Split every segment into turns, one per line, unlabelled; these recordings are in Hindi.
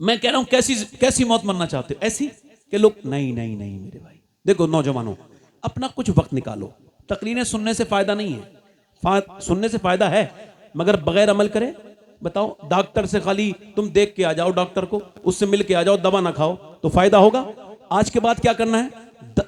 मैं कह रहा हूं कैसी कैसी मौत मरना चाहते हो? ऐसी कि लोग नहीं नहीं नहीं मेरे भाई, देखो नौजवानों, अपना कुछ वक्त निकालो। तकरीरें सुनने से फायदा नहीं है, सुनने से फायदा है मगर बगैर अमल करे। बताओ, डॉक्टर से खाली तुम देख के आ जाओ, डॉक्टर को उससे मिल के आ जाओ, दवा ना खाओ तो फायदा होगा? आज के बाद क्या करना है?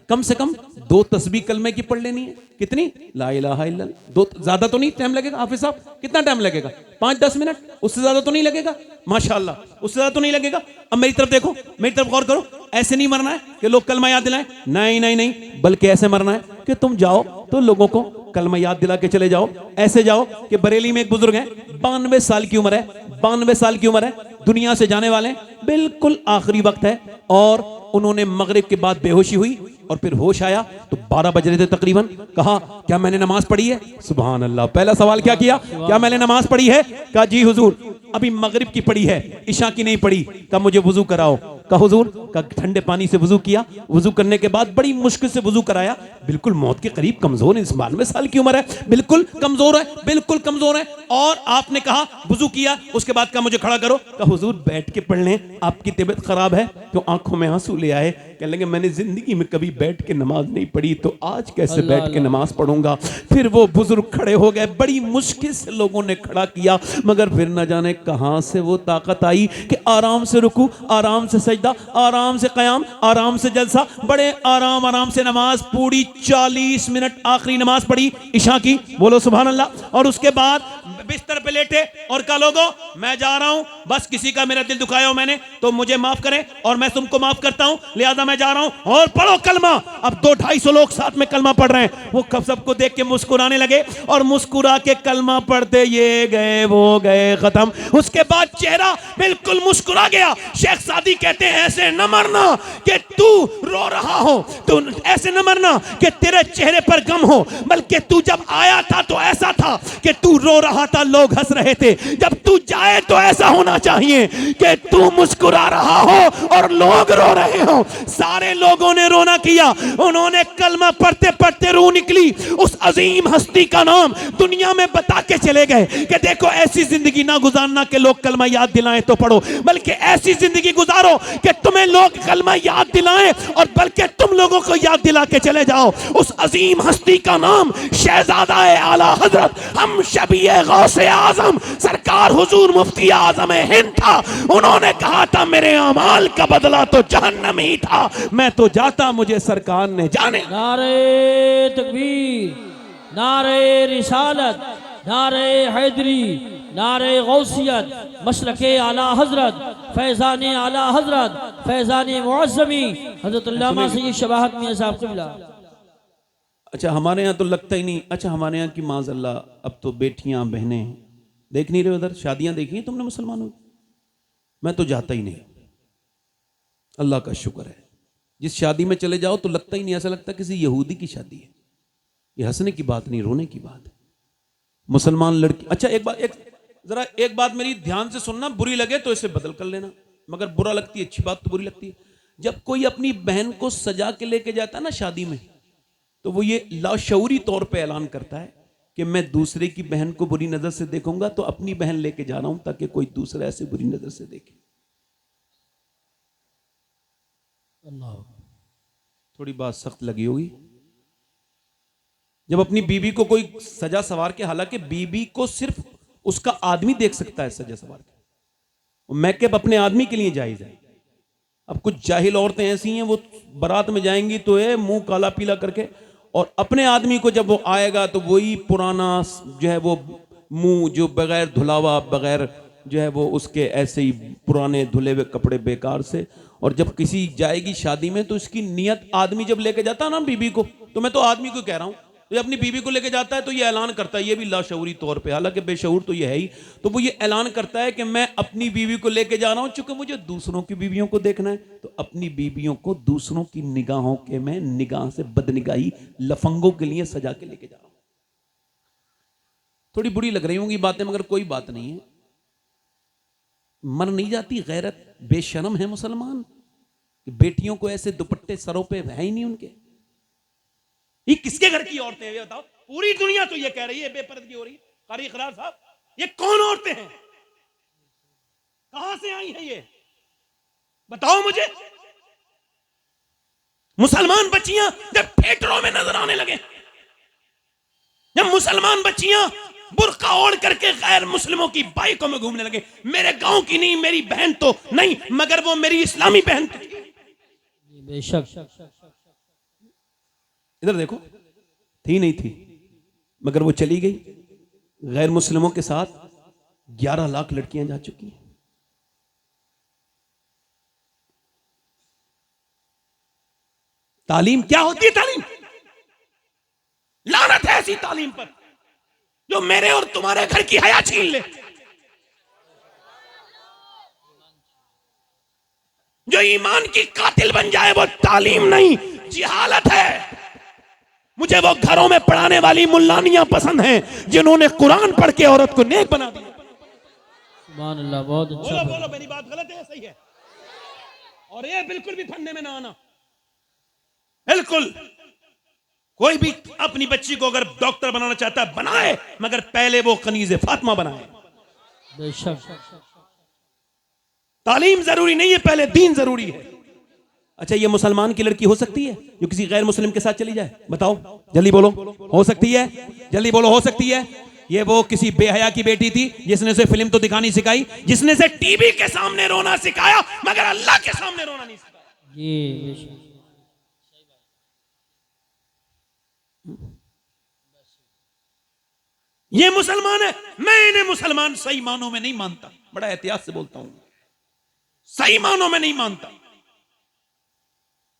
कम से कम 2 तस्बीह कलमे की पढ़ लेनी है। कितनी? ला इलाहा इल्लल्लाह। 2, ज्यादा तो नहीं टाइम लगेगा हाफिज साहब? कितना टाइम लगेगा? 5-10 मिनट, उससे ज्यादा तो नहीं लगेगा? माशाल्लाह, उससे ज्यादा तो नहीं लगेगा। अब मेरी तरफ देखो, मेरी तरफ गौर करो। ऐसे नहीं मरना है कि लोग कलमा याद दिलाएं, नहीं नहीं नहीं, बल्कि ऐसे मरना है कि तुम जाओ तो लोगों को कलमा याद दिला के चले जाओ। ऐसे जाओ कि बरेली में एक बुजुर्ग है, 92 साल की उम्र है, 92 साल की उम्र है, दुनिया से जाने वाले, बिल्कुल आखिरी वक्त है, और उन्होंने मगरिब के बाद बेहोशी हुई और फिर होश आया तो 12 बज रहे थे तकरीबन। कहा क्या मैंने नमाज पढ़ी है? सुभान अल्लाह। पहला सवाल क्या किया? क्या मैंने नमाज पढ़ी है? कहा जी हुजूर, अभी मगरिब की पढ़ी है, इशा की नहीं पढ़ी। कहा मुझे वुजू कराओ। कहा हुजूर? का ठंडे पानी से वुजू किया, वुजू करने के बाद बड़ी मुश्किल से वुजू कराया, बिल्कुल मौत के करीब, कमजोर, 92 साल की उम्र है, बिल्कुल कमजोर है, बिल्कुल कमजोर है। और आपने कहा वुजू किया, उसके बाद कहा मुझे खड़ा करो। कहा हुजूर बैठ के पढ़ लें, आपकी तबीयत खराब है। तो आंखों में आंसू ले आए, कहने लगे मैंने जिंदगी में कभी बैठ के नमाज नहीं पढ़ी, तो आज कैसे बैठ के नमाज पढ़ूंगा। फिर वो बुजुर्ग खड़े हो गए, बड़ी मुश्किल से लोगों ने खड़ा किया, मगर फिर न जाने कहां से वो ताकत आई कि आराम से रुकू, आराम से सजदा, आराम से कयाम, आराम से जलसा, बड़े आराम आराम से नमाज पूरी 40 मिनट आखिरी नमाज पढ़ी इशा की, बोलो सुभान अल्लाह। और उसके बाद बिस्तर पे लेटे और कहा लोगों मैं जा रहा हूं, बस किसी का मेरा दिल दुखाया हो मैंने तो मुझे माफ करें और मैं तुमको माफ करता हूं, लिहाजा मैं जा रहा हूं और पढ़ो कलमा। अब 200-250 लोग साथ में कलमा पढ़ रहे हैं। वो सबको देख के मुस्कुराने लगे और मुस्कुरा के कलमा पढ़ते ये गए वो गए खत्म। उसके बाद चेहरा बिल्कुल मुस्कुरा गया। शेख सादी कहते हैं ऐसे न मरना कि तू रो रहा हो, तू ऐसे न मरना कि तेरे चेहरे पर गम हो, बल्कि तू जब आया था तो ऐसा था कि तू रो रहा था, लोग हंस रहे थे। जब तू जाए तो ऐसा होना चाहिए कि तू मुस्कुरा रहा हो और लोग रो रहे हो। सारे लोगों ने रोना किया, उन्होंने कलमा पढ़ते पढ़ते रूह निकली। उस अजीम हस्ती का नाम दुनिया में बता के चले गए कि देखो ऐसी जिंदगी ना गुजारना कि लोग कलमा याद दिलाएं तो पढ़ो, बल्कि ऐसी जिंदगी गुजारो कि तुम्हें लोग कलमा याद दिलाएं और बल्कि तुम लोगों को याद दिला के चले जाओ। उस अजीम हस्ती का नाम शहजादा आला हजरत हम शबीए गौसे आजम सरकार हुजूर मुफ्ती आजम हिंद था। उन्होंने कहा था मेरे अमाल का बदला तो जहन्नम ही था, मैं तो जाता मुझे सरकार ने जाने।
नारे तकबीर, नारे रिसालत, नारे हैदरी, नारे गौसियत, मसलके आला हजरत, फैजान आला हजरत, फैजान मुअज़्ज़मी हजरत अल्लामा सय्यद शबाहत मियां साहब क़िबला।
अच्छा हमारे यहाँ तो लगता ही नहीं। अच्छा हमारे यहाँ की माज़अल्लाह अब तो बेटियां बहनें देख नहीं रहे उधर, शादियां देखी हैं तुमने मुसलमानों की? मैं तो जाता ही नहीं, अल्लाह का शुक्र है। जिस शादी में चले जाओ तो लगता ही नहीं, ऐसा लगता किसी यहूदी की शादी है। ये हंसने की बात नहीं, रोने की बात है। मुसलमान लड़की, अच्छा एक बात मेरी ध्यान से सुनना, बुरी लगे तो इसे बदल कर लेना, मगर बुरा लगती है, अच्छी बात तो बुरी लगती है। जब कोई अपनी बहन को सजा के लेके जाता है ना शादी में, तो वो ये लाशऊरी तौर पे ऐलान करता है कि मैं दूसरे की बहन को बुरी नजर से देखूंगा तो अपनी बहन लेके जा रहा हूं ताकि कोई दूसरा ऐसे बुरी नजर से देखे। अल्लाह, थोड़ी बात सख्त लगी होगी जब अपनी बीबी को कोई सजा सवार के, हालांकि बीबी को सिर्फ उसका आदमी देख सकता है सजा सवार के, मैकअप अपने आदमी के लिए जायज है। अब कुछ जाहिल औरतें ऐसी हैं, वो बारात में जाएंगी तो है मुंह काला पीला करके, और अपने आदमी को जब वो आएगा तो वही पुराना जो है वो मुंह जो बगैर धुलावा, बगैर जो है वो उसके ऐसे ही पुराने धुले हुए कपड़े बेकार से। और जब किसी जाएगी शादी में तो इसकी नियत, आदमी जब लेके जाता है ना बीबी को, तो मैं तो आदमी को कह रहा हूं, तो अपनी बीबी को लेके जाता है तो ये ऐलान करता है, ये भी लाशऊरी तौर पे, हालांकि बेशऊर तो ये है ही, तो वो ये ऐलान करता है कि मैं अपनी बीवी को लेके जा रहा हूं, चूंकि मुझे दूसरों की बीवियों को देखना है, तो अपनी बीवियों को दूसरों की निगाहों के मैं निगाह से बदनिगाही लफंगों के लिए सजा के लेके जा रहा हूं। थोड़ी बुरी लग रही होंगी बातें, मगर कोई बात नहीं है। मर नहीं जाती गैरत, बेशरम है मुसलमान, बेटियों को ऐसे दुपट्टे सरों पे है ही नहीं उनके। ये किसके घर की औरतें हैं ये बताओ? पूरी दुनिया तो ये कह रही है बेपर्दगी हो रही है। कारी इकरार साहब, ये कौन औरतें हैं, कहां से आई हैं ये? बताओ मुझे। मुसलमान बच्चियां जब थिएटरों में नजर आने लगे, जब मुसलमान बच्चियां बुर्का ओढ़ करके गैर मुस्लिमों की बाइकों में घूमने लगे, मेरे गांव की नहीं, मेरी बहन तो नहीं, मगर वो मेरी इस्लामी बहन थी।
बेशक।
इधर देखो, थी नहीं थी, मगर वो चली गई। गैर मुस्लिमों के साथ 11 लाख लड़कियां जा चुकी हैं। तालीम क्या होती है? तालीम लानत है ऐसी तालीम पर जो मेरे और तुम्हारे घर की हया छीन ले, जो ईमान की कातिल बन जाए। वो तालीम नहीं, जिहालत है। मुझे वो घरों में पढ़ाने वाली मुल्लानियां पसंद हैं जिन्होंने कुरान पढ़ के औरत को नेक बना दिया।
सुभान अल्लाह, बहुत अच्छा।
बोलो, मेरी बात गलत है, सही है? और ये बिल्कुल भी फंदे में ना आना, बिल्कुल। कोई भी अपनी बच्ची को अगर डॉक्टर बनाना चाहता है बनाए, मगर पहले वो कनीज़े फातिमा बनाए।
बेशक।
तालीम जरूरी नहीं है, पहले दीन जरूरी है। अच्छा, ये मुसलमान की लड़की हो सकती है जो किसी गैर मुस्लिम के साथ चली जाए? बताओ, जल्दी बोलो। हो सकती है? जल्दी बोलो, हो सकती है? ये वो किसी बेहया की बेटी थी जिसने उसे फिल्म तो दिखानी सिखाई, जिसने से टीवी के सामने रोना सिखाया, मगर अल्लाह के सामने रोना नहीं सिखाया।
जी बेशक।
ये मुसलमान है। मैं इन्हें मुसलमान सही मानों में नहीं मानता, बड़ा एहतियात से बोलता हूं, सही मानों में नहीं मानता।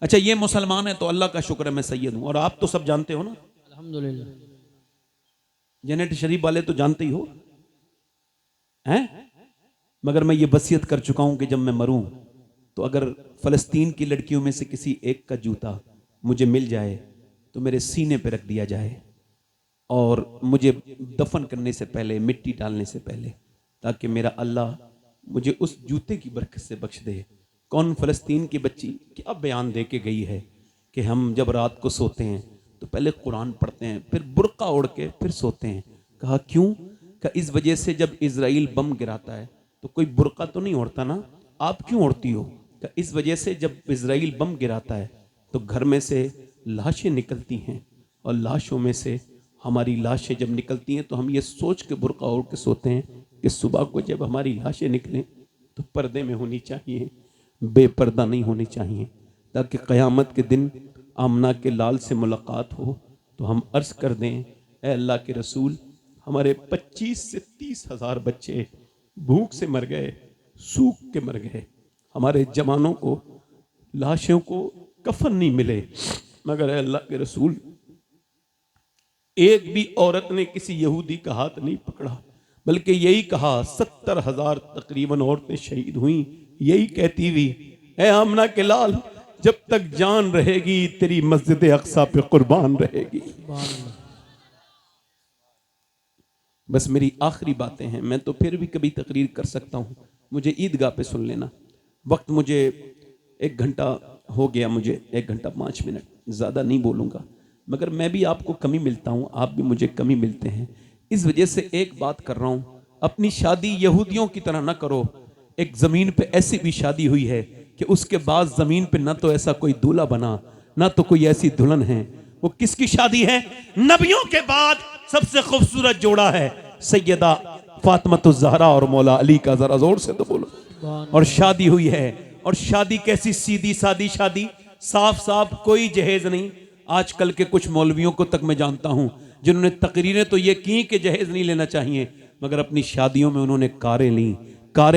अच्छा, ये मुसलमान है तो अल्लाह का शुक्र है मैं सैयद हूं। और आप तो सब जानते हो ना,
अल्हम्दुलिल्लाह।
जेनेट शरीफ वाले तो जानते ही हो हैं। मगर मैं ये वसीयत कर चुका हूं कि जब मैं मरूं तो अगर फलस्तीन की लड़कियों में से किसी एक का जूता मुझे मिल जाए तो मेरे सीने पे रख दिया जाए, और मुझे दफन करने से पहले, मिट्टी डालने से पहले, ताकि मेरा अल्लाह मुझे उस जूते की बरकत से बख्श दे। कौन फलस्तीन की बच्ची क्या बयान दे के गई है कि हम जब रात को सोते हैं तो पहले कुरान पढ़ते हैं, फिर बुर्का ओढ़ के फिर सोते हैं। कहा क्यों? कहा इस वजह से जब इजराइल बम गिराता है तो कोई बुर्का तो नहीं ओढ़ता ना, आप क्यों ओढ़ती हो? कहा इस वजह से जब इजराइल बम गिराता है तो घर में से लाशें निकलती हैं, और लाशों में से हमारी लाशें जब निकलती हैं तो हम ये सोच के बुर्का ओढ़ के सोते हैं कि सुबह को जब हमारी लाशें निकलें तो पर्दे में होनी चाहिए, बेपर्दा नहीं होनी चाहिए, ताकि क़यामत के दिन आमना के लाल से मुलाकात हो तो हम अर्ज़ कर दें, ए अल्लाह के रसूल, हमारे 25 से 30 हज़ार बच्चे भूख से मर गए, सूख के मर गए, हमारे जवानों को, लाशों को कफन नहीं मिले, मगर ए अल्लाह के रसूल, एक भी औरत ने किसी यहूदी का हाथ नहीं पकड़ा, बल्कि यही कहा 70,000 तकरीबन औरतें शहीद हुई, यही कहती हुई, ए आमना के लाल, जब तक जान रहेगी तेरी मस्जिद अक्सा पे कुर्बान रहेगी। बस मेरी आखिरी बातें हैं, मैं तो फिर भी कभी तकरीर कर सकता हूँ, मुझे ईदगाह पे सुन लेना। वक्त मुझे 1 घंटा हो गया, मुझे 1 घंटा 5 मिनट, ज़्यादा नहीं बोलूँगा, मगर मैं भी आपको कमी मिलता हूँ, आप भी मुझे कमी मिलते हैं। इस वजह से एक बात कर रहा हूँ, अपनी शादी यहूदियों की तरह ना करो। एक ज़मीन पे ऐसी भी शादी हुई है कि उसके बाद ज़मीन पे ना तो ऐसा कोई दूल्हा बना, ना तो कोई ऐसी दुल्हन है। वो किसकी शादी है? नबियों के बाद सबसे खूबसूरत जोड़ा है सैयदा फातिमा ज़हरा और मौला अली का, जरा जोर से तो बोलो। और शादी हुई है, और शादी कैसी सीधी सादी शादी, साफ साफ, कोई जहेज नहीं। आजकल के कुछ मौलवियों को तक मैं जानता हूं जिन्होंने तकरीरें तो ये की कि जहेज नहीं लेना चाहिए, मगर अपनी शादियों में उन्होंने कारें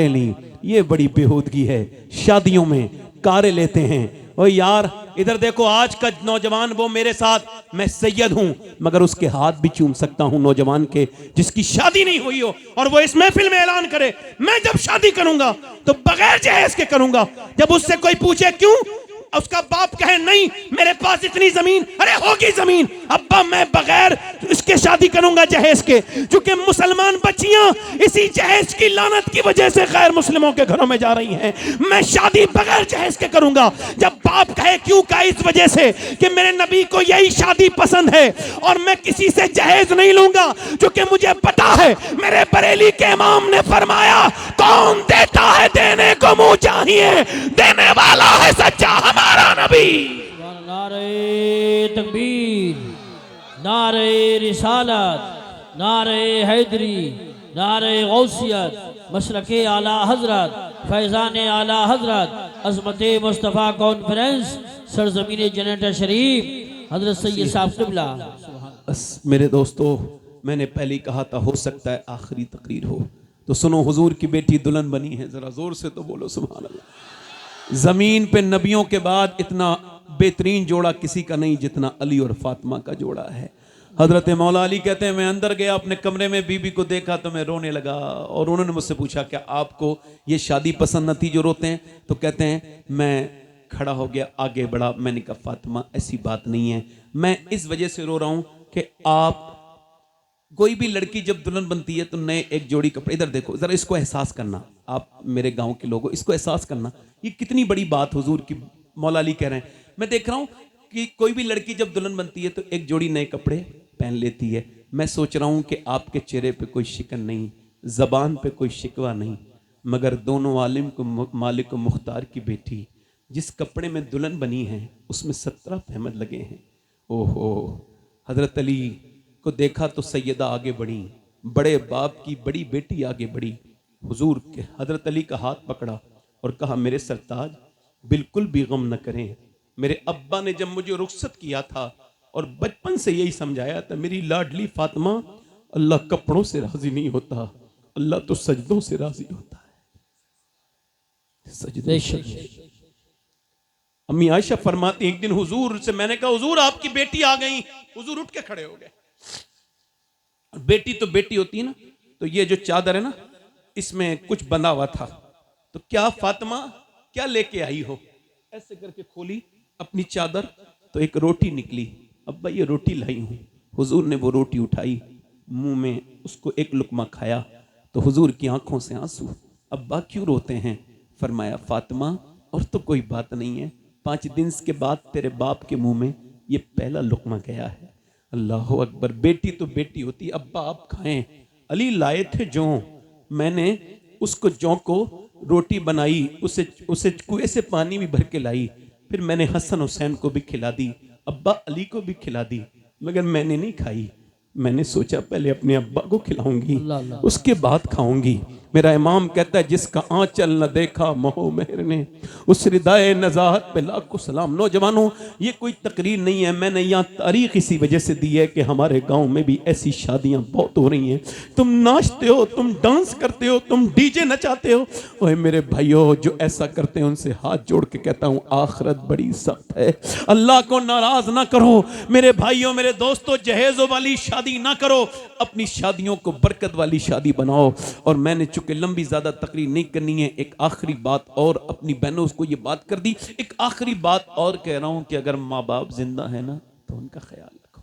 ली। ये बड़ी बेहूदगी है, शादियों में कारें लेते हैं। ओ यार इधर देखो, आज का नौजवान, वो मेरे साथ, मैं सैयद हूं, मगर उसके हाथ भी चूम सकता हूं नौजवान के जिसकी शादी नहीं हुई हो, और वो इस महफिल में ऐलान करे मैं जब शादी करूंगा तो बगैर जहेज के करूंगा। जब उससे कोई पूछे क्यों, उसका बाप कहे नहीं मेरे पास इतनी जमीन, अरे होगी जमीन, अब्बा मैं बगैर इसके शादी करूंगा जहेज के, क्योंकि मुसलमान बच्चियां इसी जहेज की लानत की वजह से गैर मुस्लिमों के घरों में जा रही हैं, मैं शादी बगैर जहेज के करूंगा। जब बाप कहे क्यों, कहा इस वजह से कि मेरे नबी को यही शादी पसंद है और मैं किसी से जहेज नहीं लूंगा, क्योंकि मुझे पता है मेरे बरेली के इमाम ने फरमाया कौन देता है देने को मुंह चाहिए, देने वाला है सच्चा हमारा नबी।
नारे तकबीर, नारे रिसालत, नारे हैदरी, नारे गौसियत, मसलके आला हजरत, फैज़ान आला हजरत, अज़मत मुस्तफ़ा कॉन्फ्रेंस, सरजमीन जन्नत शरीफ, हजरत सैयद साहब क़िबला।
बस मेरे दोस्तों, मैंने पहले ही कहा था हो सकता है आखिरी तकरीर हो, तो सुनो हुजूर की बेटी दुल्हन बनी है, जरा जोर से तो बोलो सुभान अल्लाह। जमीन पे नबियों के बाद इतना बेहतरीन जोड़ा किसी का नहीं जितना अली और फातिमा का जोड़ा है। हजरत मौला अली कहते हैं मैं अंदर गया अपने कमरे में, बीबी को देखा तो मैं रोने लगा और उन्होंने मुझसे पूछा क्या आपको ये शादी पसंद न थी जो रोते हैं? तो कहते हैं मैं खड़ा हो गया, आगे बढ़ा, मैंने कहा फातिमा ऐसी बात नहीं है, मैं इस वजह से रो रहा हूं कि आप कोई भी लड़की जब दुल्हन बनती है तो नए एक जोड़ी कपड़े, इधर देखो जरा, इसको एहसास करना, आप मेरे गांव के लोगों इसको एहसास करना, ये कितनी बड़ी बात हुजूर की मौला अली कह रहे हैं। मैं देख रहा हूं कि कोई भी लड़की जब दुल्हन बनती है तो एक जोड़ी नए कपड़े पहन लेती है। मैं सोच रहा हूं कि आपके चेहरे पे कोई शिकन नहीं, जबान पे कोई शिकवा नहीं, मगर दोनों आलिम को मालिक मुख्तार की बेटी जिस कपड़े में दुल्हन बनी है उसमें 17 फहमद लगे हैं। ओहो, हजरत अली को देखा तो सैयदा आगे बढ़ी, बड़े बाप की बड़ी बेटी आगे बढ़ी, हुजूर के हजरत अली का हाथ पकड़ा और कहा मेरे सरताज बिल्कुल भी गम न करें, मेरे अब्बा ने जब मुझे रुखसत किया था और बचपन से यही समझाया था मेरी लाडली फातिमा, अल्लाह कपड़ों से राजी नहीं होता, अल्लाह तो सजदों से राजी होता है। सजदों से। अम्मी आयशा फरमाती एक दिन हुजूर से मैंने कहा हुजूर आपकी बेटी आ गई, हुजूर उठ के खड़े हो गए। बेटी तो बेटी होती है ना, तो ये जो चादर है ना इसमें कुछ बंधा हुआ था, तो क्या फातिमा क्या लेके आई हो? ऐसे करके खोली अपनी चादर तो एक रोटी निकली, अब्बा ये रोटी लाई हूं। हुजूर ने वो रोटी उठाई, मुंह में उसको एक लुकमा खाया तो हुजूर की आंखों से आंसू। अब्बा क्यों रोते हैं? फरमाया फातिमा और तो कोई बात नहीं है, 5 दिन के बाद तेरे बाप के मुंह में ये पहला लुकमा गया है। अल्लाह अकबर, बेटी तो बेटी होती, अब्बा आप खाएं। अली लाए थे जौ, मैंने उसको जौ को रोटी बनाई, उसे कुएं से पानी भी भर के लाई, फिर मैंने हसन हुसैन को भी खिला दी, अब्बा अली को भी खिला दी, मगर मैंने नहीं खाई। मैंने सोचा पहले अपने अब्बा को खिलाऊंगी उसके बाद खाऊंगी। मेरा इमाम कहता है जिसका आंचल न देखा मोह मेहर ने, उस हृदय नजाहत पे लाखों सलाम। नौजवानों ये कोई तकरीर नहीं है, मैंने यहाँ तारीख इसी वजह से दी है कि हमारे गांव में भी ऐसी शादियां बहुत हो रही हैं। तुम नाचते हो, तुम डांस करते हो, तुम डीजे नचाते हो, ओए मेरे भाइयों जो ऐसा करते हैं उनसे हाथ जोड़ के कहता हूँ आखिरत बड़ी सख्त है, अल्लाह को नाराज ना करो। मेरे भाइयों मेरे दोस्तों जहेजों वाली शादी ना करो, अपनी शादियों को बरकत वाली शादी बनाओ। और मैंने चूंकि लंबी ज्यादा तकरीर नहीं करनी है, एक आखिरी बात और अपनी बहनों को ये बात कर दी, एक आखिरी बात और कह रहा हूं कि अगर माँ बाप जिंदा है ना तो उनका ख्याल रखो।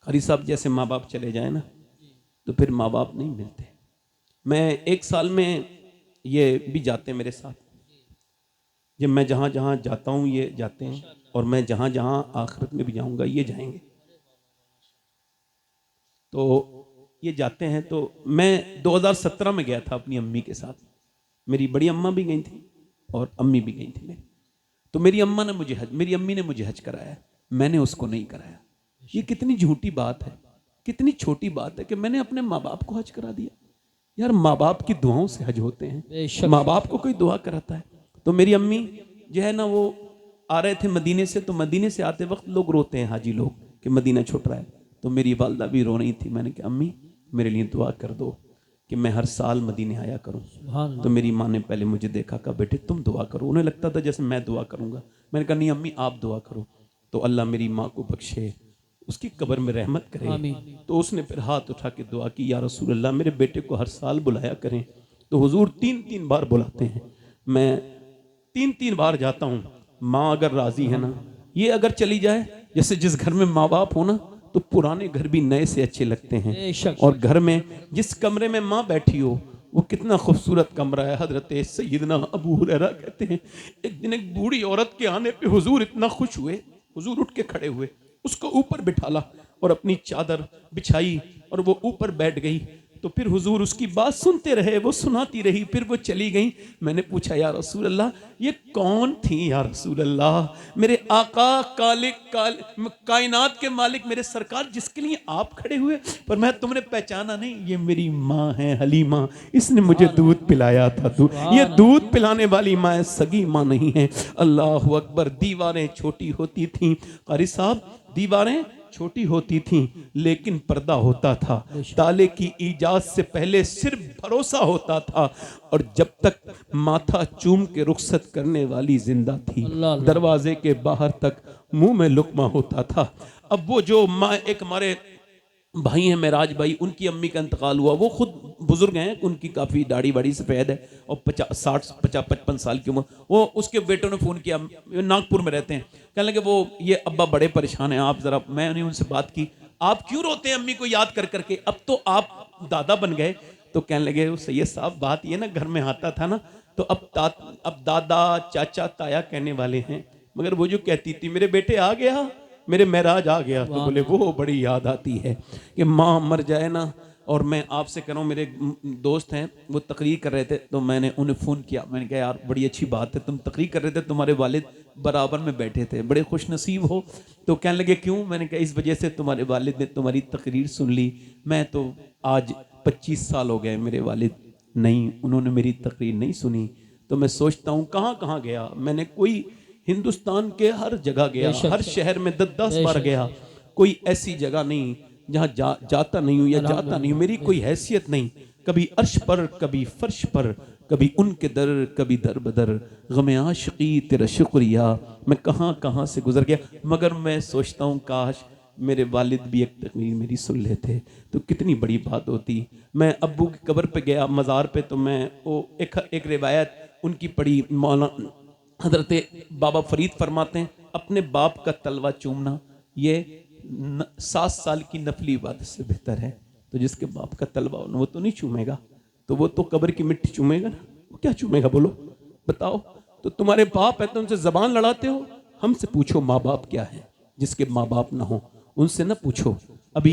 खरी साहब जैसे माँ बाप चले जाए ना तो फिर माँ बाप नहीं मिलते। मैं 1 साल में ये भी जाते हैं मेरे साथ, जब मैं जहां जहां जाता हूं ये जाते हैं, और मैं जहां जहां आखिरत में भी जाऊंगा ये जाएंगे, तो ये जाते हैं। तो मैं 2017 में गया था अपनी अम्मी के साथ, मेरी बड़ी अम्मा भी गई थी और अम्मी भी गई थी मेरी। तो मेरी अम्मा ने मुझे मेरी अम्मी ने मुझे हज कराया, मैंने उसको नहीं कराया। ये कितनी झूठी बात है, कितनी छोटी बात है कि मैंने अपने माँ बाप को हज करा दिया। यार माँ बाप की दुआओं से हज होते हैं, माँ बाप को कोई दुआ कराता है। तो मेरी अम्मी जो है ना वो आ रहे थे मदीने से, तो मदीने से आते वक्त लोग रोते हैं हाजी लोग कि मदीना छूट रहा है, तो मेरी वालदा भी रो रही थी। मैंने कहा अम्मी मेरे लिए दुआ कर दो कि मैं हर साल मदीने आया करूं। तो मेरी माँ ने पहले मुझे देखा, कहा बेटे तुम दुआ करो। उन्हें लगता था जैसे मैं दुआ करूंगा। मैंने कहा नहीं अम्मी आप दुआ करो। तो अल्लाह मेरी माँ को बख्शे, उसकी कब्र में रहमत करे। तो उसने फिर हाथ उठा के दुआ की, या रसूल अल्लाह मेरे बेटे को हर साल बुलाया करें। तो हुजूर 3-3 बार बुलाते हैं। मैं 3 बार जाता हूँ। माँ अगर राजी है ना, ये अगर चली जाए, जैसे जिस घर में माँ बाप हो ना, तो पुराने घर भी नए से अच्छे लगते हैं।
बेशक।
और घर में जिस कमरे में माँ बैठी हो वो कितना खूबसूरत कमरा है। हजरत सैयदना अबू हुरैरा कहते हैं, एक दिन एक बूढ़ी औरत के आने पे हुजूर इतना खुश हुए, हुजूर उठ के खड़े हुए, उसको ऊपर बिठाला और अपनी चादर बिछाई और वो ऊपर बैठ गई। तो फिर हुजूर उसकी बात सुनते रहे, वो सुनाती रही, फिर वो चली गई। मैंने पूछा, या रसूल अल्लाह ये कौन थी या रसूल अल्लाह? मेरे आका कायनात के मालिक मेरे सरकार, जिसके लिए आप खड़े हुए, पर मैं तुमने पहचाना नहीं, ये मेरी माँ है हलीमा, इसने मुझे दूध पिलाया था। ये दूध पिलाने वाली माँ है, सगी माँ नहीं है। अल्लाह अकबर। दीवारें छोटी होती थी कारी साहब, दीवारें छोटी होती थीं, लेकिन पर्दा होता था। ताले की इजाज़त से पहले सिर्फ भरोसा होता था, और जब तक माथा चूम के रुखसत करने वाली जिंदा थी, दरवाजे के बाहर तक मुंह में लुकमा होता था। अब वो जो माँ, एक हमारे भाई हैं मेराज भाई, उनकी अम्मी का इंतकाल हुआ। वो खुद बुजुर्ग हैं, उनकी काफ़ी दाढ़ी वाड़ी सफ़ेद है और 55 साल की उम्र। वो उसके बेटों ने फ़ोन किया, नागपुर में रहते हैं, कहने लगे वो ये अब्बा बड़े परेशान हैं, आप ज़रा। मैंने उनसे बात की, आप क्यों रोते हैं अम्मी को याद कर करके, अब तो आप दादा बन गए। तो कहने लगे सैयद साहब, बात ये ना, घर में आता था ना, तो अब दादा चाचा ताया कहने वाले हैं, मगर वो जो कहती थी मेरे बेटे आ गया, मेरे महराज आ गया, तो बोले वो बड़ी याद आती है कि माँ मर जाए ना। और मैं आपसे कह रहा हूँ, मेरे दोस्त हैं, वो तकरीर कर रहे थे, तो मैंने उन्हें फ़ोन किया, मैंने कहा यार बड़ी अच्छी बात है, तुम तकरीर कर रहे थे, तुम्हारे वालिद बराबर में बैठे थे, बड़े खुश नसीब हो। तो कहने लगे क्यों? मैंने कहा इस वजह से तुम्हारे वालिद ने तुम्हारी तकरीर सुन ली। मैं तो आज 25 साल हो गए, मेरे वालिद नहीं, उन्होंने मेरी तकरीर नहीं सुनी। तो मैं सोचता हूँ कहाँ कहाँ गया मैंने, कोई हिंदुस्तान के हर जगह गया, हर शहर में 10 बार गया, कोई ऐसी जगह नहीं जहाँ जाता नहीं हूँ या जाता नहीं हूँ, मेरी कोई हैसियत नहीं। कभी अर्श पर, कभी फर्श पर, कभी उनके दर, कभी दर बदर, गमे आशिकी तेरा शुक्रिया, मैं कहाँ कहाँ से गुजर गया। मगर मैं सोचता हूँ काश मेरे वालिद भी एक तकरीर मेरी सुन लेते तो कितनी बड़ी बात होती। मैं अब्बू की कब्र पे गया, मज़ार पे, तो मैं वो एक रिवायत उनकी पढ़ी। मौलाना हजरत बाबा फरीद फरमाते हैं, अपने बाप का तलवा चूमना ये 7 साल की नफली इबादत से बेहतर है। तो जिसके बाप का तलवा हो वो तो नहीं चूमेगा, तो वो तो कब्र की मिट्टी चूमेगा ना, वो क्या चूमेगा बोलो बताओ। तो तुम्हारे बाप है तो उनसे जबान लड़ाते हो। हमसे पूछो माँ बाप क्या है, जिसके माँ बाप ना हो उनसे ना पूछो। अभी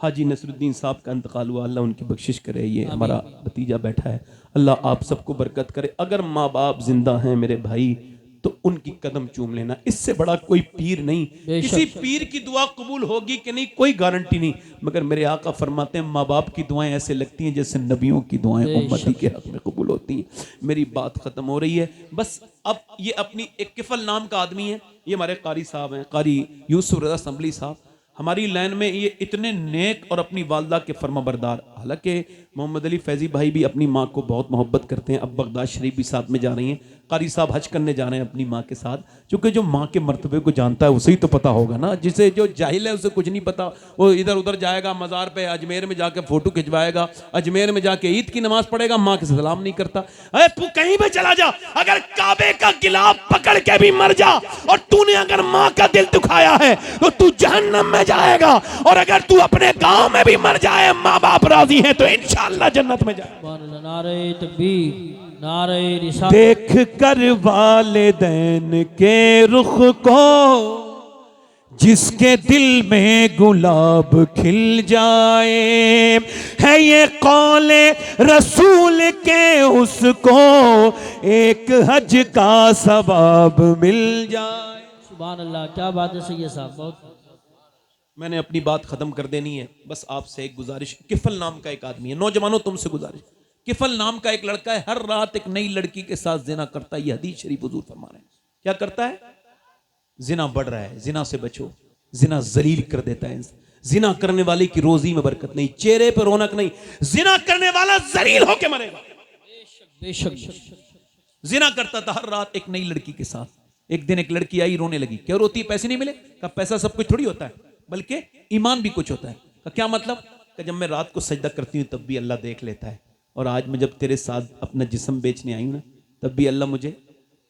हाजी नसरुद्दीन साहब का इंतकाल हुआ, अल्लाह उनकी बख्शिश करे। ये हमारा भतीजा बैठा है, अल्लाह आप सबको बरकत करे। अगर माँ बाप जिंदा हैं मेरे भाई, तो उनकी कदम चूम लेना, इससे बड़ा कोई पीर नहीं। किसी पीर की दुआ कबूल होगी कि नहीं कोई गारंटी नहीं, मगर मेरे आका फरमाते हैं माँ बाप की दुआएं ऐसे लगती हैं जैसे नबियों की दुआएं उम्मती के हक में कबूल होती हैं। मेरी बात खत्म हो रही है बस। अब ये अपनी एक किफल नाम का आदमी है, ये हमारे कारी साहब हैं, कारी यूसुफ रज़ा संभली साहब, हमारी लाइन में ये इतने नेक और अपनी वालदा के फर्माबरदार। हालांकि मोहम्मद अली फैजी भाई भी अपनी माँ को बहुत मोहब्बत करते हैं। अब बगदाद शरीफ भी साथ में जा रही हैं, कारी साहब हज करने जा रहे हैं अपनी माँ के साथ। क्योंकि जो माँ के मर्तबे को जानता है उसे ही तो पता होगा ना, जिसे जो जाहिल है उसे कुछ नहीं पता। वो इधर उधर जाएगा, मज़ार पे अजमेर में जाके फ़ोटो खिंचवाएगा, अजमेर में जाके ईद की नमाज पढ़ेगा, माँ के सलाम नहीं करता। अरे तू कहीं भी चला जा, अगर काबे का गिलाफ पकड़ के भी मर जा और तूने अगर माँ का दिल दुखाया है तो तू जहन्नम में जाएगा। और अगर तू अपने गांव में भी मर जाए, माँ बाप राजी हैं तो इंशाअल्लाह जन्नत में जाए।
नारे तकबीर, नारे रिसालत।
देख कर वालिदैन के रुख को, जिसके दिल में गुलाब खिल जाए, है ये कौले रसूल के उसको एक हज का सवाब मिल जाए।
सुभान अल्लाह, क्या बात है सैयद साहब। बहुत
मैंने अपनी बात खत्म कर देनी है, बस आपसे एक गुजारिश। किफल नाम का एक आदमी है, नौजवानों तुमसे गुजारिश, किफल नाम का एक लड़का है, हर रात एक नई लड़की के साथ जिना करता है। ये हदीस शरीफ हुजूर फरमा रहे हैं। क्या करता है? जिना बढ़ रहा है, जिना से बचो। जिना जलील कर देता है। जिना करने वाले की रोजी में बरकत नहीं, चेहरे पर रौनक नहीं, जिना करने वाला जलील होके मरेगा।
बेशक
जिना करता था हर रात एक नई लड़की के साथ। एक दिन एक लड़की आई, रोने लगी। क्यों रोती? पैसे नहीं मिले? कहा पैसा सब कुछ थोड़ी होता है, बल्कि ईमान भी कुछ होता है। कहा क्या मतलब? कि जब मैं रात को सजदा करती हूँ तब भी अल्लाह देख लेता है, और आज मैं जब तेरे साथ अपना जिस्म बेचने आई हूँ ना, तब भी अल्लाह मुझे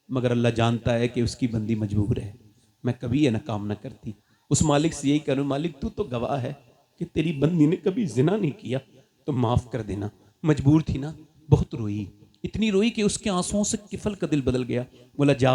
मगर अल्लाह जानता है कि उसकी बंदी मजबूर है, मैं कभी ये ना काम ना करती। उस मालिक से यही करूँ, मालिक तू तो गवाह है कि तेरी बंदी ने कभी जिना नहीं किया, तो माफ़ कर देना। मजबूर थी ना, बहुत रोई, इतनी रोई कि उसके आंसुओं से किफल का दिल बदल गया। बोला जा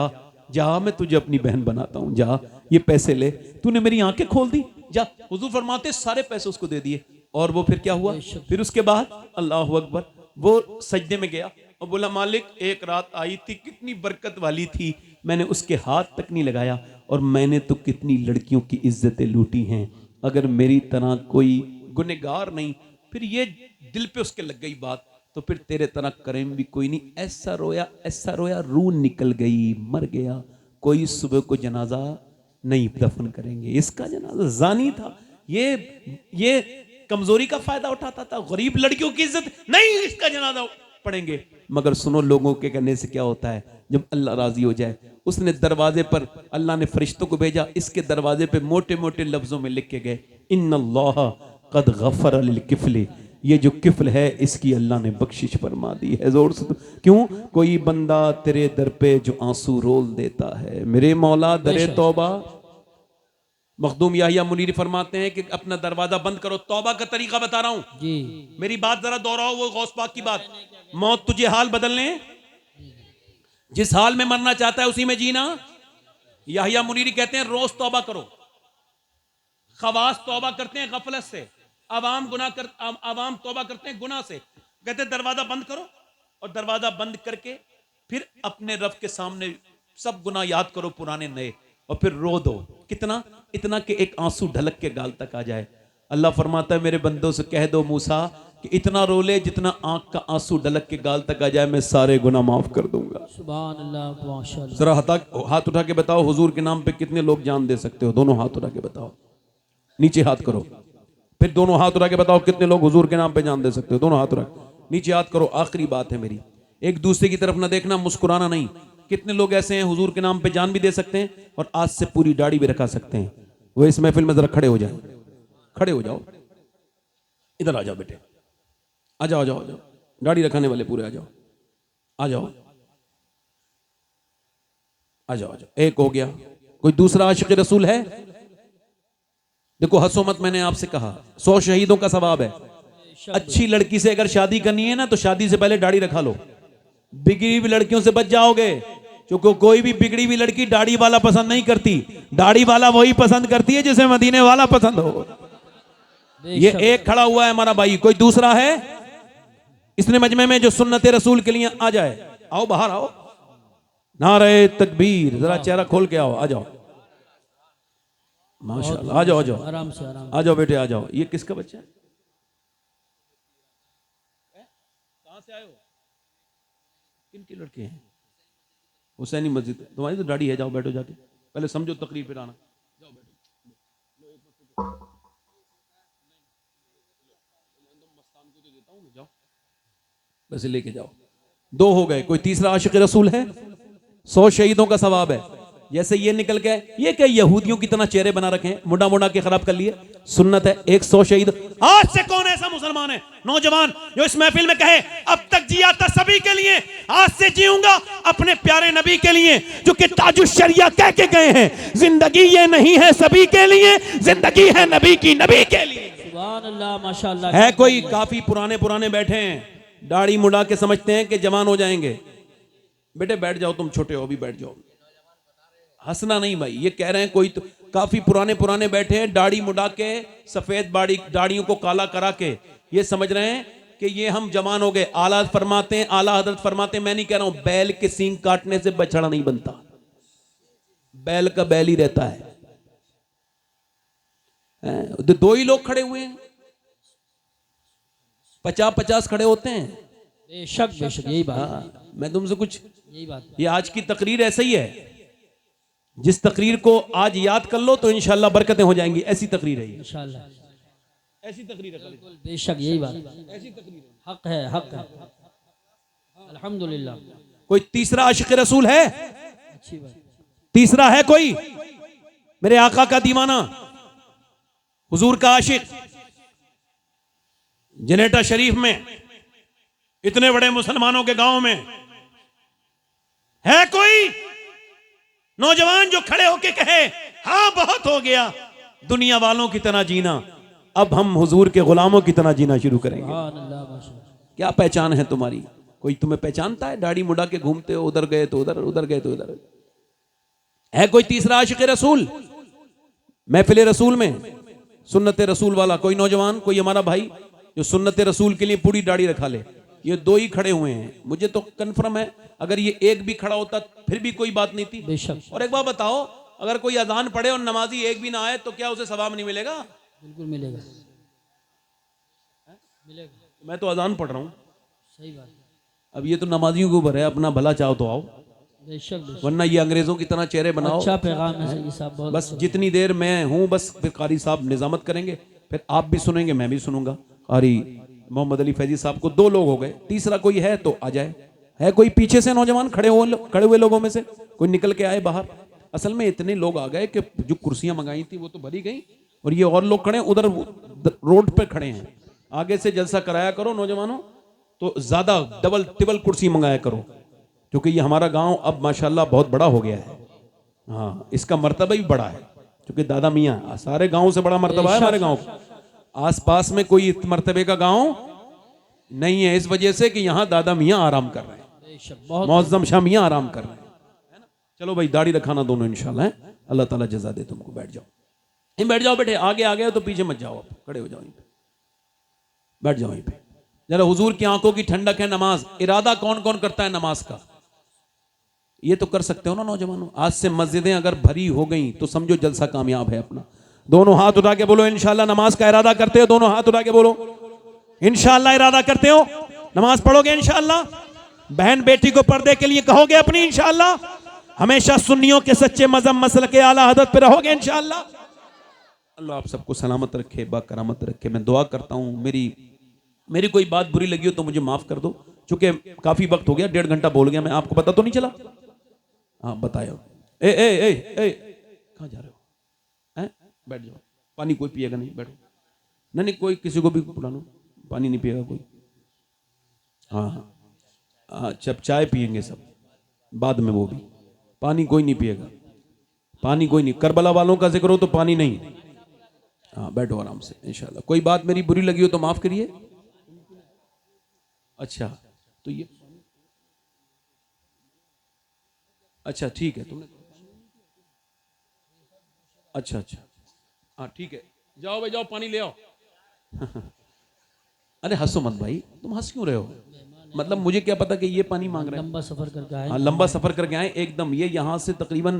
जा, मैं तुझे अपनी बहन बनाता हूँ, जा ये पैसे ले, तूने मेरी आंखें खोल दी, जा। हुजूर फरमाते सारे पैसे उसको दे दिए। और वो फिर क्या हुआ, फिर उसके बाद अल्लाह अकबर, वो सजदे में गया और बोला मालिक एक रात आई थी कितनी बरकत वाली थी, मैंने उसके हाथ तक नहीं लगाया, और मैंने तो कितनी लड़कियों की इज्जतें लूटी हैं, अगर मेरी तरह कोई गुनहगार नहीं। फिर ये दिल पे उसके लग गई बात, तो फिर तेरे तरह करेम भी कोई नहीं। ऐसा रोया, रूह निकल गई, मर गया। कोई सुबह को जनाजा नहीं दफन करेंगे, इसका जनाजा जानी था, ये कमजोरी का फायदा उठाता था, गरीब लड़कियों की इज्जत नहीं, इसका जनाजा पढ़ेंगे। मगर सुनो, लोगों के कहने से क्या होता है, जब अल्लाह राजी हो जाए। उसने दरवाजे पर, अल्लाह ने फरिश्तों को भेजा, इसके दरवाजे पे मोटे मोटे लफ्जों में लिख के गए, इन्नल्लाह कद गफर लिल किफली, ये जो किफल है इसकी अल्लाह ने बख्शिश फरमा दी है। जोर से क्यों, कोई बंदा तेरे दर पे जो आंसू रोल देता है, मेरे मौला दरे तौबा। मखदूम याहिया मुनीरी फरमाते हैं कि अपना दरवाजा बंद करो। तौबा का तरीका बता रहा हूं
जी,
मेरी बात जरा दोहराओ, वो गौस पाक की बात। मौत तुझे हाल बदलने, जिस हाल में मरना चाहता है उसी में जीना। याहिया मुनीरी कहते हैं रोज तौबा करो। खवास तौबा करते हैं गफलत से, आवाम तौबा करते हैं गुनाह से। कहते हैं दरवाजा बंद करो, और दरवाजा बंद करके फिर अपने रब के सामने सब गुनाह याद करो, पुराने नए, और फिर रो दो। कितना, इतना कि एक आंसू ढलक के गाल तक आ जाए। अल्लाह फरमाता है मेरे बंदों से कह दो मूसा कि इतना रो ले जितना आंख का आंसू ढलक के गाल तक आ जाए, मैं सारे गुनाह माफ कर दूंगा।
सुभान अल्लाह, माशाअल्लाह।
जरा हाथ उठा के बताओ, हुजूर के नाम पे कितने लोग जान दे सकते हो? दोनों हाथ उठा के बताओ, नीचे हाथ करो, फिर दोनों हाथ उठा के बताओ कितने लोग हुजूर के नाम पे जान दे सकते हो? दोनों हाथ उठा, नीचे हाथ करो। आखिरी बात है मेरी, एक दूसरे की तरफ ना देखना, मुस्कुराना नहीं। कितने लोग ऐसे हैं हुजूर के नाम पे जान भी दे सकते हैं और आज से पूरी दाढ़ी भी रखा सकते हैं? वो इस महफिल में जरा खड़े हो जाए, खड़े हो जाओ, इधर आ जाओ बेटे, आ जाओ, आ जाओ, आ जाओ, दाढ़ी रखाने वाले पूरे आ जाओ, आ जाओ, आ जाओ, आ जाओ। एक हो गया, कोई दूसरा आशिक रसूल है? देखो हंसो मत, मैंने आपसे कहा 100 शहीदों का सवाब है। अच्छी लड़की से अगर शादी करनी है ना, तो शादी से पहले दाढ़ी रखा लो, बिगड़ी हुई लड़कियों से बच जाओगे। क्योंकि कोई भी बिगड़ी हुई लड़की दाढ़ी वाला पसंद नहीं करती, दाढ़ी वाला वही पसंद करती है जिसे मदीने वाला पसंद हो। ये एक खड़ा हुआ है हमारा भाई, कोई दूसरा है इसने मजमे में जो सुन्नत रसूल के लिए आ जाए? आओ बाहर आओ, नारे तकबीर, जरा चेहरा खोल के आओ, आ जाओ, माशाल्लाह, आ जाओ, आ जाओ,
आराम से, आराम
आ जाओ बेटे, आ जाओ। ये किसका बच्चा है? कहां से आए हो? किनके लड़के हैं? हुसैनी मस्जिद, तुम्हारी तो दाढ़ी है, जाओ बैठो जाके, पहले समझो तकरीर फिर आना, जाओ बैठो। जाओ वैसे लेके जाओ। 2 हो गए, कोई तीसरा आशिक रसूल है? 100 शहीदों का सवाब है। जैसे ये निकल गए, ये क्या यहूदियों की तरह चेहरे बना रखे हैं, मुंडा मुंडा के खराब कर लिए? सुन्नत है 100 शहीद। आज से कौन ऐसा मुसलमान है नौजवान जो इस महफिल में कहे अब तक जिया था सभी के लिए, आज से जीऊंगा अपने प्यारे नबी के लिए, जो कि ताजुश शरिया कह के गए हैं, जिंदगी ये नहीं है सभी के लिए, जिंदगी है नबी की, नबी के लिए।
सुभान अल्लाह, माशाअल्लाह।
है कोई काफी पुराने पुराने बैठे हैं, दाढ़ी मुड़ा के समझते हैं कि जवान हो जाएंगे। बेटे बैठ जाओ, तुम छोटे हो, भी बैठ जाओ, हंसना नहीं भाई। ये कह रहे हैं कोई तो काफी पुराने पुराने बैठे हैं, दाढ़ी मुड़ा के, सफेद दाढ़ियों को काला करा के, ये समझ रहे हैं कि ये हम जवान हो गए। आला फरमाते हैं, आला हजरत फरमाते हैं, मैं नहीं कह रहा हूं बैल के सींग काटने से बछड़ा नहीं बनता, बैल का बैल ही रहता है। 2 ही लोग खड़े हुए हैं, 50-50 खड़े होते हैं।
बेशक बेशक, यही बात,
मैं तुमसे कुछ,
यही बात।
ये आज की तकरीर ऐसा ही है, जिस तकरीर को आज याद कर लो तो इंशाल्लाह बरकतें हो जाएंगी। ऐसी तकरीर है ये,
इंशाल्लाह,
ऐसी तकरीर है,
बेशक यही बात,
ऐसी तकरीर है।
हक है, हक है, अल्हम्दुलिल्लाह।
कोई तीसरा आशिक रसूल है?
अच्छी बात।
तीसरा है कोई? मेरे आका का दीवाना, हुजूर का आशिक, जनेटा शरीफ में, इतने बड़े मुसलमानों के गांव में है कोई? नौजवान जो खड़े होके कहे हाँ बहुत हो गया, दुनिया वालों की तरह जीना, अब हम हुजूर के गुलामों की तरह जीना शुरू करेंगे।
सुभान अल्लाह माशाअल्लाह।
क्या पहचान है तुम्हारी? कोई तुम्हें पहचानता है? दाढ़ी मुड़ा के घूमते हो, उधर गए तो उधर, उधर गए तो उधर। है कोई तीसरा आशिक रसूल महफिल रसूल में, सुन्नत रसूल वाला? कोई नौजवान, कोई हमारा भाई जो सुन्नत रसूल के लिए पूरी दाढ़ी रखा ले? ये दो ही खड़े हुए हैं। मुझे तो कन्फर्म है अगर ये एक भी खड़ा होता फिर भी कोई बात नहीं थी।
बेशक।
और एक बात बताओ, अगर कोई अजान पढ़े और नमाजी एक भी ना आए तो क्या उसे सवाब नहीं मिलेगा?
बिल्कुल मिलेगा, मिलेगा।
मैं तो अजान पढ़ रहा हूँ,
सही बात है।
अब ये तो नमाजियों के ऊपर है, अपना भला चाहो तो आओ,
बेशक बेशक।
वरना ये अंग्रेजों की तरह चेहरे बनाओ।
अच्छा पैगाम है सही साहब, बहुत
बस जितनी देर मैं हूं, बस फिर कारी साहब निजामत करेंगे, फिर आप भी सुनेंगे, मैं भी सुनूंगा। कारी मोहम्मद अली फैजी साहब को दो लोग हो गए, तीसरा कोई है तो आ जाए। है कोई पीछे से नौजवान खड़े हुए लोगों में से कोई निकल के आए बाहर? असल में इतने लोग आ गए कि जो कुर्सियां मंगाई थी वो तो भरी गई, और ये और लोग खड़े उधर रोड पे खड़े हैं। आगे से जलसा कराया करो नौजवानों, तो ज्यादा डबल टिबल कुर्सी मंगाया करो, क्योंकि ये हमारा गांव अब माशाल्लाह बहुत बड़ा हो गया है। हाँ, इसका मर्तबा भी बड़ा है, क्योंकि दादा मियाँ सारे गांव से बड़ा मर्तबा है हमारे गांव का। आसपास में कोई इस मर्तबे का गांव नहीं है, इस वजह से कि यहाँ दादा मियाँ आराम कर रहे हैं,
बेशक, बहुत
मौजम शाह मियाँ आराम कर रहे हैं। चलो भाई, दाढ़ी रखाना दोनों इंशाल्लाह, अल्लाह ताला जजा दे तुमको। बैठ जाओ, इन बैठ जाओ बेटे, आगे आ गए तो पीछे मत जाओ, आप खड़े हो जाओ, यहीं पे बैठ जाओ, यहीं पे। जरा हुजूर की आंखों की ठंडक है नमाज। इरादा कौन कौन करता है नमाज का? ये तो कर सकते हो ना नौजवानों। आज से मस्जिदें अगर भरी हो गई तो समझो जलसा कामयाब है अपना। दोनों हाथ उठा के बोलो इंशाल्लाह नमाज का इरादा करते हो? दोनों हाथ उठा के बोलो इंशाल्लाह इरादा करते हो, नमाज पढ़ोगे इंशाल्लाह? बहन बेटी को पर्दे के लिए कहोगे अपनी इंशाल्लाह? हमेशा सुन्नियों के सच्चे मजहब मसल के आला हदरत पे रहोगे इंशाल्लाह? अल्लाह आप सबको सलामत रखे, बाकरामत रखे। मैं दुआ करता हूँ, मेरी कोई बात बुरी लगी हो तो मुझे माफ कर दो, चूंकि काफी वक्त हो गया, 1.5 घंटा बोल गया मैं। आपको पता तो नहीं चला? हाँ बताओ। ए ए ए ए कहाँ जा रहे हो? हैं? बैठ जाओ, पानी कोई पिएगा नहीं, बैठो। नहीं, कोई किसी को भी बुला लो, पानी नहीं पिएगा कोई। हाँ हाँ, जब चाय पिएंगे सब बाद में, वो भी पानी कोई नहीं पिएगा, पानी कोई नहीं। करबला वालों का जिक्र हो तो पानी नहीं। हाँ बैठो आराम से इंशाल्लाह। कोई बात मेरी बुरी लगी हो तो माफ करिए। अच्छा तो ये अच्छा ठीक है, तुमने अच्छा अच्छा हाँ ठीक है, जाओ भाई जाओ, पानी ले आओ। अरे हंसो मत भाई, तुम हंस क्यों रहे हो? मतलब मुझे क्या पता कि ये पानी मांग रहे हैं।
लंबा सफर करके आए।
हाँ लंबा सफर करके आए एकदम। ये यहाँ से तकरीबन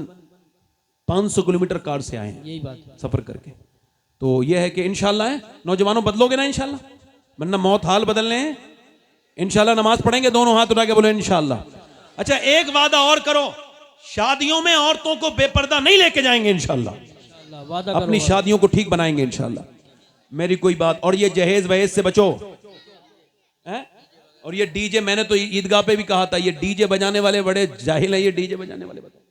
500 किलोमीटर कार से आए हैं,
यही बात
सफर करके। तो ये है कि इंशाल्लाह है नौजवानों, बदलोगे ना इंशाल्लाह, वरना मौत हाल बदलने हैं। इंशाल्लाह नमाज पढ़ेंगे, दोनों हाथ उठा के बोले इंशाल्लाह। अच्छा एक वादा और करो, शादियों में औरतों को बेपर्दा नहीं लेके जाएंगे इंशाल्लाह,
वादा
अपनी शादियों को ठीक बनाएंगे इंशाल्लाह। मेरी कोई बात। और ये जहेज वहेज से बचो है? और ये डीजे, मैंने तो ईदगाह पे भी कहा था, ये डीजे बजाने वाले बड़े जाहिल है। ये डीजे बजाने वाले बताओ,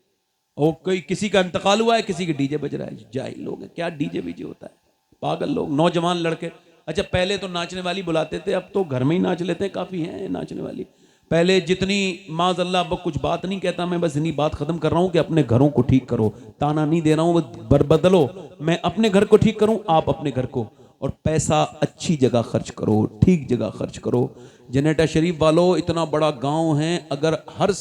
और कोई किसी का इंतकाल हुआ है, किसी के डीजे बज रहा है। जाहिल लोग हैं, क्या डीजे बीजे होता है, पागल लोग, नौजवान लड़के। अच्छा पहले तो नाचने वाली बुलाते थे, अब तो घर में ही नाच लेते हैं, काफी हैं नाचने वाली। पहले जितनी माज़अल्लाह, अब कुछ बात नहीं कहता मैं, बस इतनी बात खत्म कर रहा हूं कि अपने घरों को ठीक करो। ताना नहीं दे रहा हूं, बदलो। मैं अपने घर को ठीक करूं, आप अपने घर को। और पैसा अच्छी जगह खर्च करो, ठीक जगह खर्च करो। जनेटा शरीफ वालों, इतना बड़ा गांव है, अगर हर